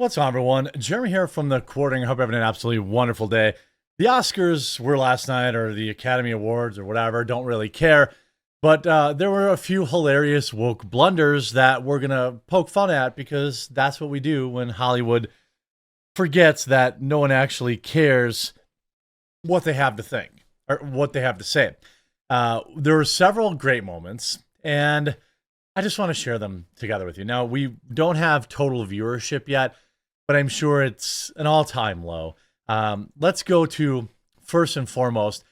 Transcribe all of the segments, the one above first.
What's on, everyone? Jeremy here from the Quartering. I hope you're having an absolutely wonderful day. The Oscars were last night, or the Academy Awards, or whatever. Don't really care. But there were a few hilarious woke blunders that we're going to poke fun at because that's what we do when Hollywood forgets that no one actually cares what they have to think or what they have to say. There were several great moments, and I just want to share them together with you. Now, we don't have total viewership yet, but I'm sure it's an all-time low. Let's go to, first and foremost,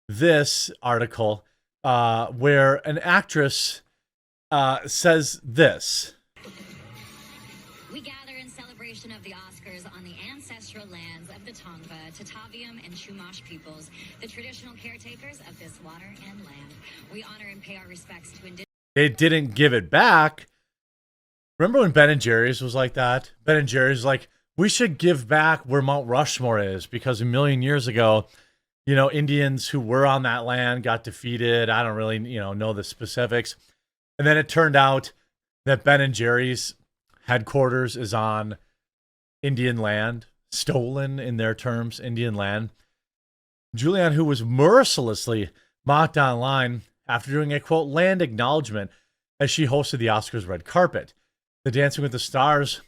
this article where an actress says this. We gather in celebration of the Oscars on the ancestral lands of the Tongva, Tataviam, and Chumash peoples, the traditional caretakers of this water and land. We honor and pay our respects to indigenous... They didn't give it back. Remember when Ben and Jerry's was like that? Ben and Jerry's was like, we should give back where Mount Rushmore is because a million years ago, you know, Indians who were on that land got defeated. I don't really, know the specifics. And then it turned out that Ben and Jerry's headquarters is on Indian land, stolen in their terms, Indian land. Julianne, who was mercilessly mocked online after doing a, quote, land acknowledgement as she hosted the Oscars red carpet. The Dancing with the Stars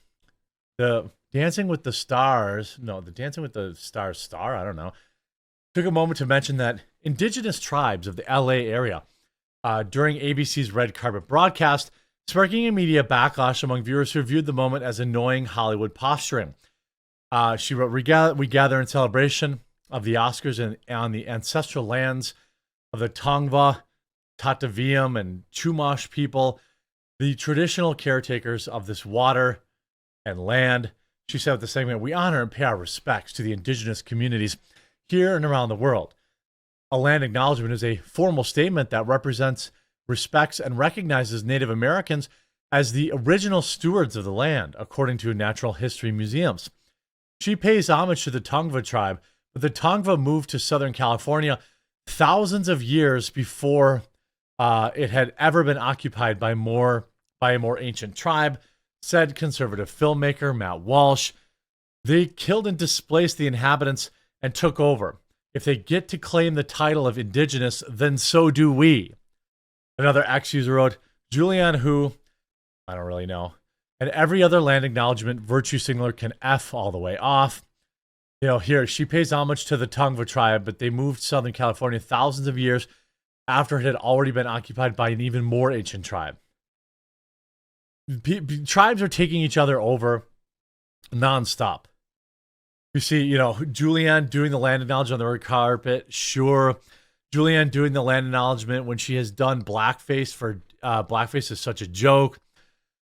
star, I don't know, took a moment to mention that indigenous tribes of the LA area during ABC's red carpet broadcast, sparking a media backlash among viewers who viewed the moment as annoying Hollywood posturing. She wrote, we gather in celebration of the Oscars and on the ancestral lands of the Tongva, Tataviam, and Chumash people, the traditional caretakers of this water and land. She said with the segment, we honor and pay our respects to the indigenous communities here and around the world. A land acknowledgement is a formal statement that represents, respects, and recognizes Native Americans as the original stewards of the land, according to natural history museums. She pays homage to the Tongva tribe, but the Tongva moved to Southern California thousands of years before it had ever been occupied by a more ancient tribe, said conservative filmmaker Matt Walsh. They killed and displaced the inhabitants and took over. If they get to claim the title of indigenous, then so do we. Another ex-user wrote, Julianne, who, I don't really know, and every other land acknowledgement virtue signaler can F all the way off. Here, she pays homage to the Tongva tribe, but they moved to Southern California thousands of years after it had already been occupied by an even more ancient tribe. Tribes are taking each other over nonstop. You see, Julianne doing the land acknowledgement on the red carpet, sure. Julianne doing the land acknowledgement when she has done blackface for blackface is such a joke.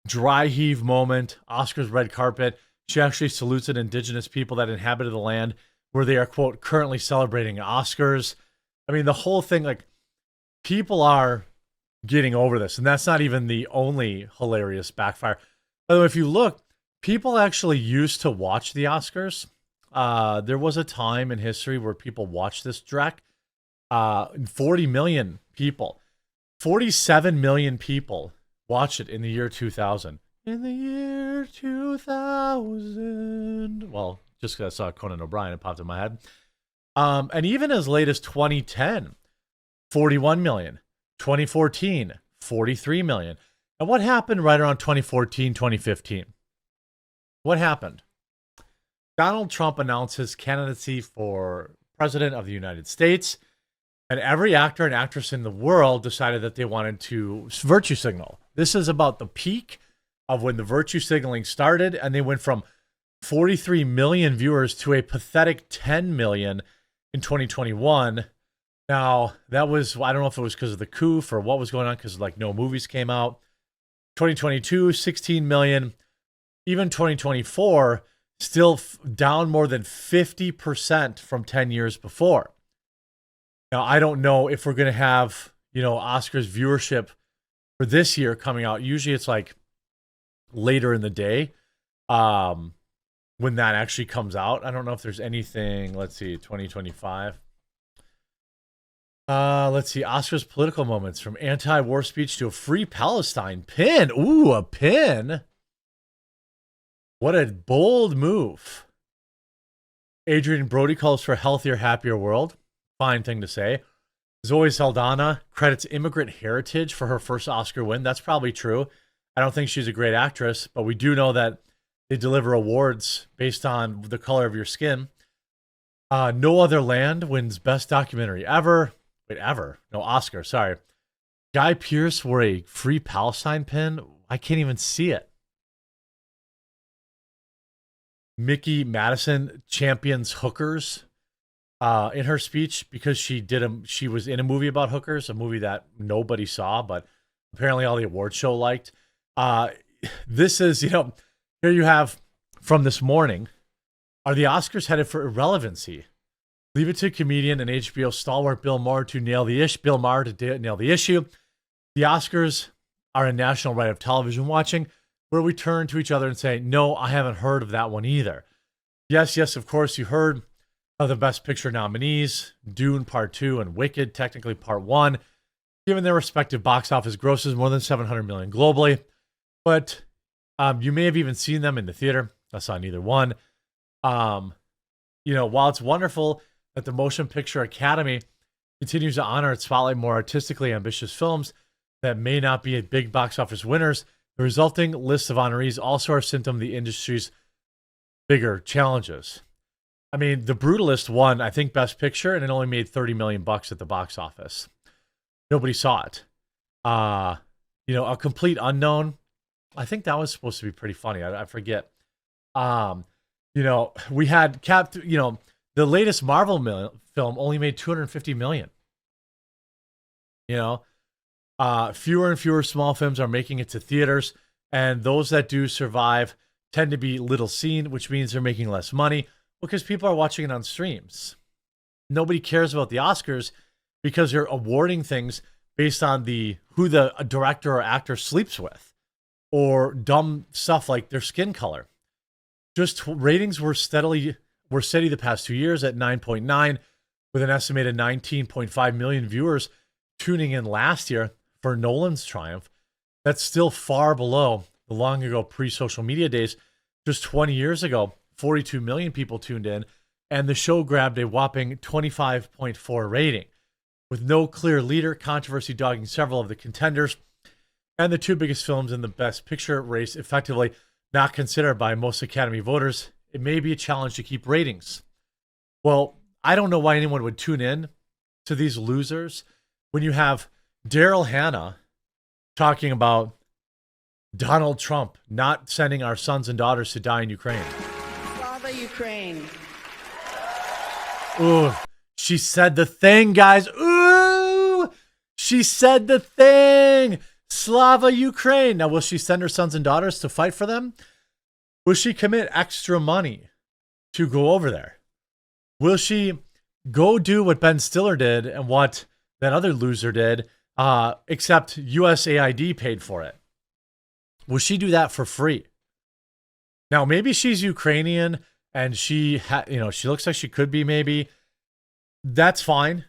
Dry heave moment, Oscars red carpet. She actually salutes an indigenous people that inhabited the land where they are, quote, currently celebrating Oscars. I mean, the whole thing, like, people are getting over this, and that's not even the only hilarious backfire. By the way, if you look, people actually used to watch the Oscars. There was a time in history where people watched this direct. 40 million people, 47 million people watched it in the year 2000. In the year 2000. Well, just because I saw Conan O'Brien, it popped in my head. And even as late as 2010, 41 million. 2014, 43 million. And what happened right around 2014, 2015? What happened? Donald Trump announced his candidacy for president of the United States, and every actor and actress in the world decided that they wanted to virtue signal. This is about the peak of when the virtue signaling started, and they went from 43 million viewers to a pathetic 10 million in 2021. Now, that was, I don't know if it was because of the coup or what was going on, because like no movies came out. 2022, 16 million. Even 2024, still down more than 50% from 10 years before. Now, I don't know if we're going to have, Oscars viewership for this year coming out. Usually it's like later in the day when that actually comes out. I don't know if there's anything, let's see, 2025. Let's see. Oscars political moments, from anti-war speech to a free Palestine pin. Ooh, a pin. What a bold move. Adrian Brody calls for a healthier, happier world. Fine thing to say. Zoe Saldana credits immigrant heritage for her first Oscar win. That's probably true. I don't think she's a great actress, but we do know that they deliver awards based on the color of your skin. No Other Land wins Best Documentary ever. Wait, ever? No, Oscar, sorry. Guy Pearce wore a Free Palestine pin. I can't even see it. Mickey Madison champions hookers in her speech because she was in a movie about hookers, a movie that nobody saw, but apparently all the award show liked. This is, here you have from this morning. Are the Oscars headed for irrelevancy? Leave it to comedian and HBO stalwart Bill Maher to nail the issue. The Oscars are a national right of television watching, where we turn to each other and say, no, I haven't heard of that one either. Yes, of course, you heard of the Best Picture nominees, Dune Part 2 and Wicked, technically Part 1, given their respective box office grosses, more than $700 million globally. But you may have even seen them in the theater. I saw neither one. While it's wonderful that the Motion Picture Academy continues to honor and spotlight more artistically ambitious films that may not be big box office winners, the resulting list of honorees also are a symptom of the industry's bigger challenges. I mean, The Brutalist won, I think, Best Picture, and it only made $30 million at the box office. Nobody saw it. A Complete Unknown, I think that was supposed to be pretty funny. I forget. We had the latest Marvel film only made $250 million. Fewer and fewer small films are making it to theaters, and those that do survive tend to be little seen, which means they're making less money because people are watching it on streams. Nobody cares about the Oscars because they're awarding things based on who the director or actor sleeps with, or dumb stuff like their skin color. Just ratings were steady the past 2 years at 9.9, with an estimated 19.5 million viewers tuning in last year for Nolan's triumph. That's still far below the long ago pre-social media days. Just 20 years ago, 42 million people tuned in, and the show grabbed a whopping 25.4 rating. With no clear leader, controversy dogging several of the contenders, and the two biggest films in the Best Picture race effectively not considered by most Academy voters, it may be a challenge to keep ratings. Well, I don't know why anyone would tune in to these losers when you have Daryl Hannah talking about Donald Trump not sending our sons and daughters to die in Ukraine. Slava Ukraine. Ooh, she said the thing, guys. Ooh, she said the thing. Slava Ukraine. Now, will she send her sons and daughters to fight for them? Will she commit extra money to go over there? Will she go do what Ben Stiller did and what that other loser did, except USAID paid for it? Will she do that for free? Now, maybe she's Ukrainian and she looks like she could be, maybe. That's fine.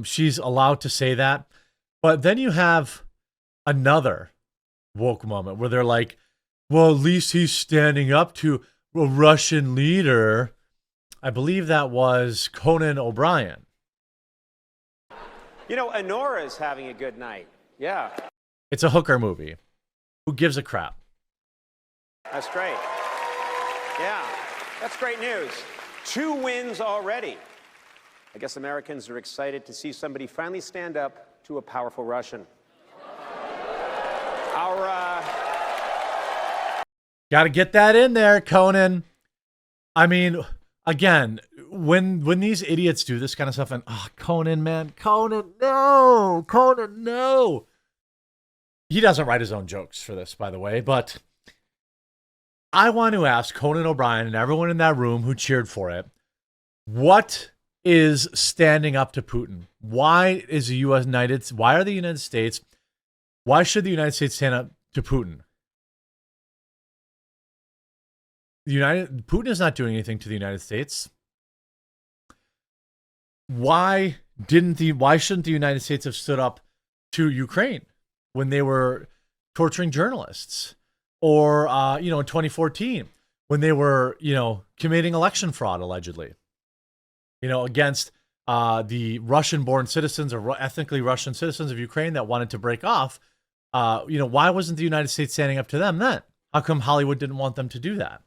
She's allowed to say that. But then you have another woke moment where they're like, well, at least he's standing up to a Russian leader. I believe that was Conan O'Brien. Honora's having a good night. Yeah. It's a hooker movie. Who gives a crap? That's great. Yeah, that's great news. 2 wins already. I guess Americans are excited to see somebody finally stand up to a powerful Russian. Got to get that in there, Conan. I mean, again, when these idiots do this kind of stuff, and Conan, man, Conan, no. He doesn't write his own jokes for this, by the way, but I want to ask Conan O'Brien and everyone in that room who cheered for it, what is standing up to Putin? Why is the United States, why should the United States stand up to Putin? Putin is not doing anything to the United States. Why shouldn't the United States have stood up to Ukraine when they were torturing journalists? Or, in 2014, when they were, committing election fraud, allegedly, against the Russian-born citizens or ethnically Russian citizens of Ukraine that wanted to break off. Why wasn't the United States standing up to them then? How come Hollywood didn't want them to do that?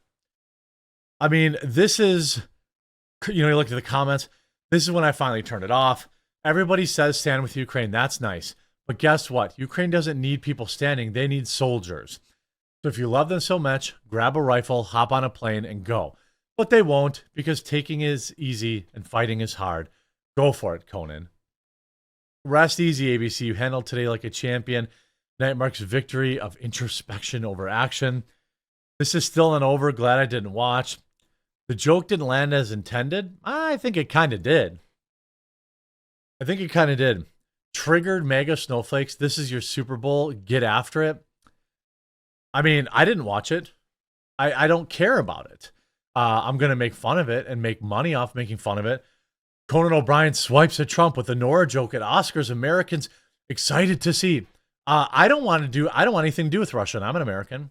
I mean, this is, you look at the comments. This is when I finally turned it off. Everybody says stand with Ukraine. That's nice. But guess what? Ukraine doesn't need people standing. They need soldiers. So if you love them so much, grab a rifle, hop on a plane, and go. But they won't, because taking is easy and fighting is hard. Go for it, Conan. Rest easy, ABC. You handled today like a champion. Night marks victory of introspection over action. This is still not over. Glad I didn't watch. The joke didn't land as intended. I think it kind of did. Triggered mega snowflakes. This is your Super Bowl. Get after it. I mean, I didn't watch it. I don't care about it. I'm going to make fun of it and make money off making fun of it. Conan O'Brien swipes at Trump with a Nora joke at Oscars. Americans excited to see. I don't want anything to do with Russia, and I'm an American.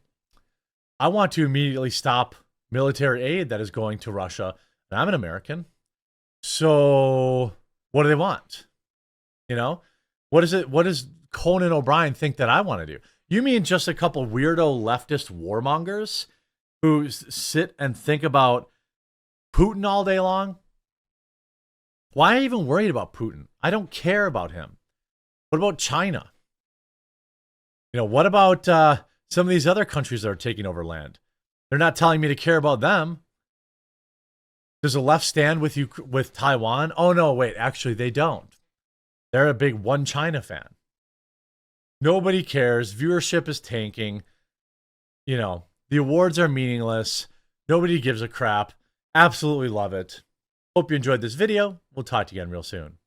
I want to immediately stop military aid that is going to Russia, and I'm an American. So what do they want? What does Conan O'Brien think that I want to do? You mean just a couple weirdo leftist warmongers who sit and think about Putin all day long? Why are you even worried about Putin? I don't care about him. What about China? What about some of these other countries that are taking over land? They're not telling me to care about them. Does the left stand with you with Taiwan? Oh, no, wait. Actually, they don't. They're a big one China fan. Nobody cares. Viewership is tanking. The awards are meaningless. Nobody gives a crap. Absolutely love it. Hope you enjoyed this video. We'll talk to you again real soon.